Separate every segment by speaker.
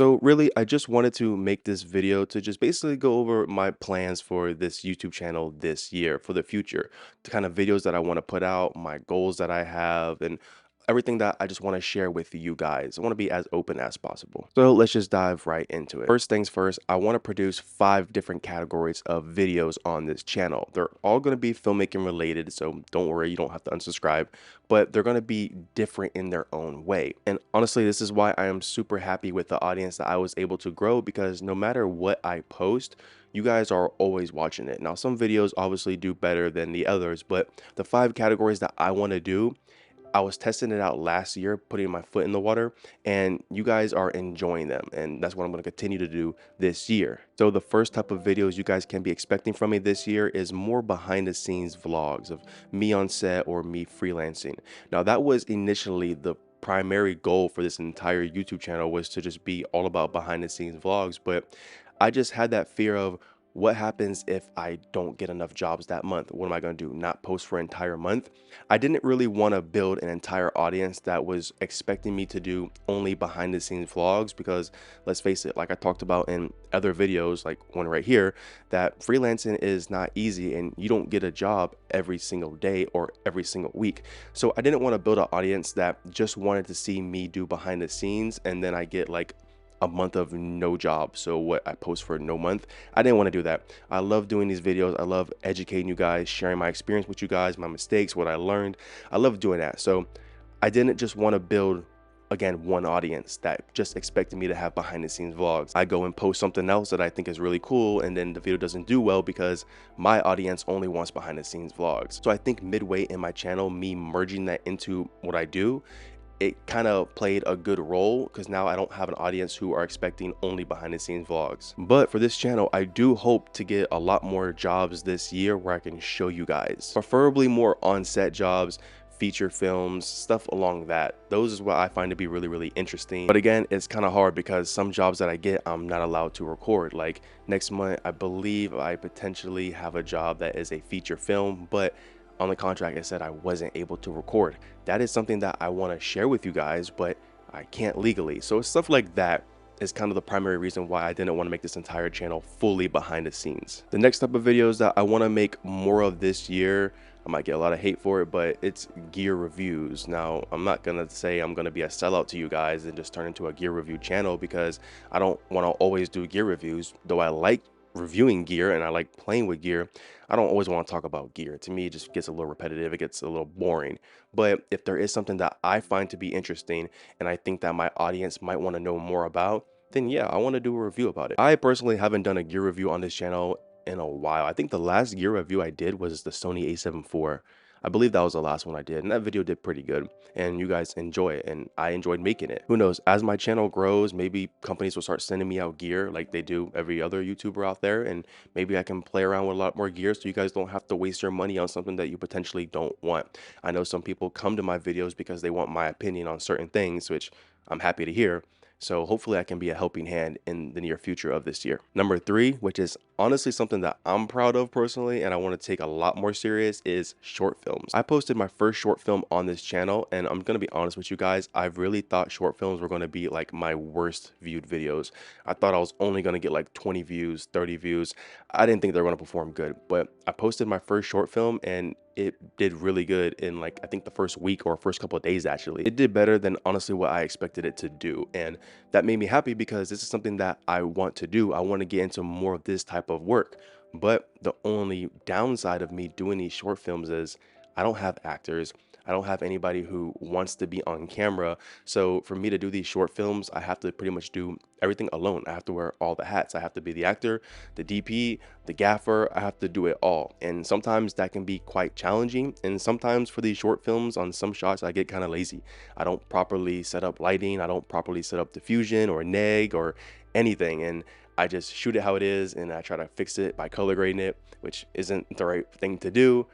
Speaker 1: So really, I just wanted to make this video to just basically go over my plans for this YouTube channel this year for the future, the kind of videos that I want to put out, my goals that I have, and everything that I just want to share with you guys. I want to be as open as possible. So let's just dive right into it. First things first, I want to produce 5 different categories of videos on this channel. They're all going to be filmmaking related, so don't worry, you don't have to unsubscribe, but they're going to be different in their own way. And honestly, this is why I am super happy with the audience that I was able to grow, because no matter what I post, you guys are always watching it. Now, some videos obviously do better than the others, but the 5 categories that I want to do, I was testing it out last year, putting my foot in the water, and you guys are enjoying them. And that's what I'm going to continue to do this year. So the first type of videos you guys can be expecting from me this year is more behind the scenes vlogs of me on set or me freelancing. Now, that was initially the primary goal for this entire YouTube channel, was to just be all about behind the scenes vlogs. But I just had that fear of, what happens if I don't get enough jobs that month? What am I going to do? Not post for an entire month? I didn't really want to build an entire audience that was expecting me to do only behind the scenes vlogs, because let's face it, like I talked about in other videos, like one right here, that freelancing is not easy and you don't get a job every single day or every single week. So I didn't want to build an audience that just wanted to see me do behind the scenes and then I get like a month of no job. So what, I post for no month? I didn't want to do that. I love doing these videos. I love educating you guys, sharing my experience with you guys, my mistakes, what I learned. I love doing that. So I didn't just want to build, again, one audience that just expected me to have behind the scenes vlogs. I go and post something else that I think is really cool, and then the video doesn't do well because my audience only wants behind the scenes vlogs. So I think midway in my channel, me merging that into what I do, it kind of played a good role, because now I don't have an audience who are expecting only behind the scenes vlogs. But for this channel, I do hope to get a lot more jobs this year where I can show you guys, preferably more on-set jobs, feature films, stuff along that. Those is what I find to be really interesting. But again, it's kind of hard because some jobs that I get, I'm not allowed to record. Like next month, I believe I potentially have a job that is a feature film, but on the contract it said I wasn't able to record. That is something that I want to share with you guys, but I can't legally. So stuff like that is kind of the primary reason why I didn't want to make this entire channel fully behind the scenes. The next type of videos that I want to make more of this year, I might get a lot of hate for it, but it's gear reviews. Now, I'm not gonna say I'm gonna be a sellout to you guys and just turn into a gear review channel, because I don't want to always do gear reviews. Though I like reviewing gear and I like playing with gear, I don't always want to talk about gear. To me, it just gets a little repetitive, it gets a little boring. But if there is something that I find to be interesting and I think that my audience might want to know more about, then yeah, I want to do a review about it. I personally haven't done a gear review on this channel in a while. I think the last gear review I did was the Sony a7 IV. I believe that was the last one I did, and that video did pretty good, and you guys enjoy it, and I enjoyed making it. Who knows, as my channel grows, maybe companies will start sending me out gear like they do every other YouTuber out there, and maybe I can play around with a lot more gear so you guys don't have to waste your money on something that you potentially don't want. I know some people come to my videos because they want my opinion on certain things, which I'm happy to hear. So hopefully I can be a helping hand in the near future of this year. Number 3, which is honestly something that I'm proud of personally and I want to take a lot more serious, is short films. I posted my first short film on this channel, and I'm going to be honest with you guys, I really thought short films were going to be like my worst viewed videos. I thought I was only going to get like 20 views, 30 views. I didn't think they were going to perform good, but I posted my first short film and it did really good in, like, I think the first week or first couple of days. Actually, it did better than honestly what I expected it to do, and that made me happy because this is something that I want to do. I want to get into more of this type of work. But the only downside of me doing these short films is I don't have actors. I don't have anybody who wants to be on camera. So for me to do these short films, I have to pretty much do everything alone. I have to wear all the hats. I have to be the actor, the DP, the gaffer. I have to do it all. And sometimes that can be quite challenging. And sometimes for these short films, on some shots, I get kind of lazy. I don't properly set up lighting. I don't properly set up diffusion or neg or anything. And I just shoot it how it is, and I try to fix it by color grading it, which isn't the right thing to do.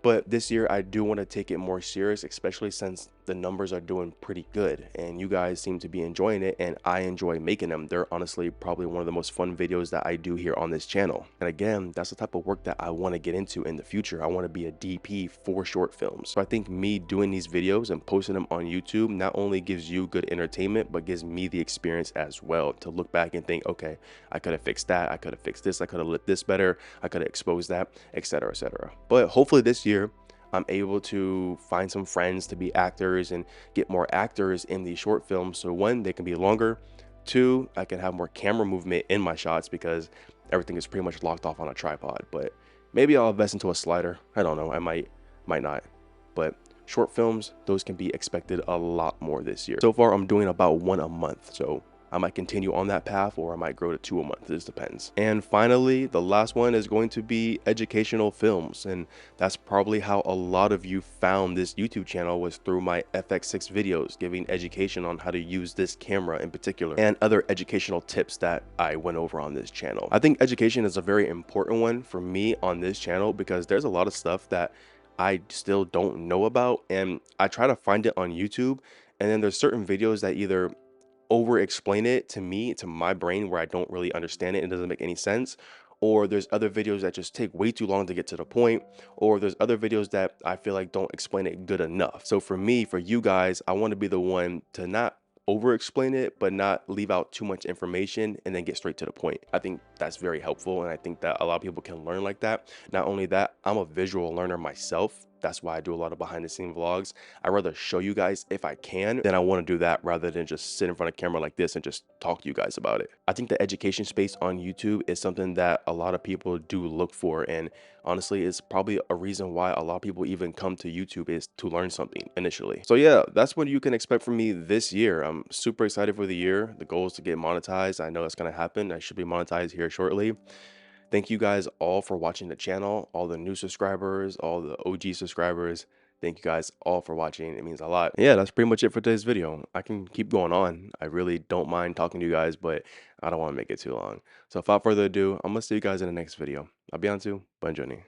Speaker 1: But this year, I do want to take it more serious, especially since the numbers are doing pretty good and you guys seem to be enjoying it and I enjoy making them. They're honestly probably one of the most fun videos that I do here on this channel. And again, that's the type of work that I want to get into in the future. I want to be a DP for short films. So I think me doing these videos and posting them on YouTube not only gives you good entertainment, but gives me the experience as well to look back and think, okay, I could have fixed that. I could have fixed this. I could have lit this better. I could have exposed that, etc., etc. But hopefully this year, I'm able to find some friends to be actors and get more actors in these short films. So one, they can be longer. Two, I can have more camera movement in my shots because everything is pretty much locked off on a tripod. But maybe I'll invest into a slider. I don't know. I might not. But short films, those can be expected a lot more this year. So far, I'm doing about one a month. So I might continue on that path or I might grow to 2 a month. This depends. And finally, the last one is going to be educational films. And that's probably how a lot of you found this YouTube channel, was through my FX6 videos, giving education on how to use this camera in particular and other educational tips that I went over on this channel. I think education is a very important one for me on this channel because there's a lot of stuff that I still don't know about and I try to find it on YouTube. And then there's certain videos that either over explain it to me, to my brain, where I don't really understand it and it doesn't make any sense. Or there's other videos that just take way too long to get to the point, or there's other videos that I feel like don't explain it good enough. So for me, for you guys, I want to be the one to not over explain it, but not leave out too much information and then get straight to the point. I think that's very helpful. And I think that a lot of people can learn like that. Not only that, I'm a visual learner myself. That's why I do a lot of behind the scene vlogs. I rather show you guys if I can, then I want to do that rather than just sit in front of camera like this and just talk to you guys about it. I think the education space on YouTube is something that a lot of people do look for. And honestly, it's probably a reason why a lot of people even come to YouTube, is to learn something initially. So yeah, that's what you can expect from me this year. I'm super excited for the year. The goal is to get monetized. I know that's going to happen. I should be monetized here shortly. Thank you guys all for watching the channel, all the new subscribers, all the OG subscribers. Thank you guys all for watching. It means a lot. Yeah, that's pretty much it for today's video. I can keep going on. I really don't mind talking to you guys, but I don't want to make it too long. So without further ado, I'm going to see you guys in the next video. I'll be on to. Buongiorno.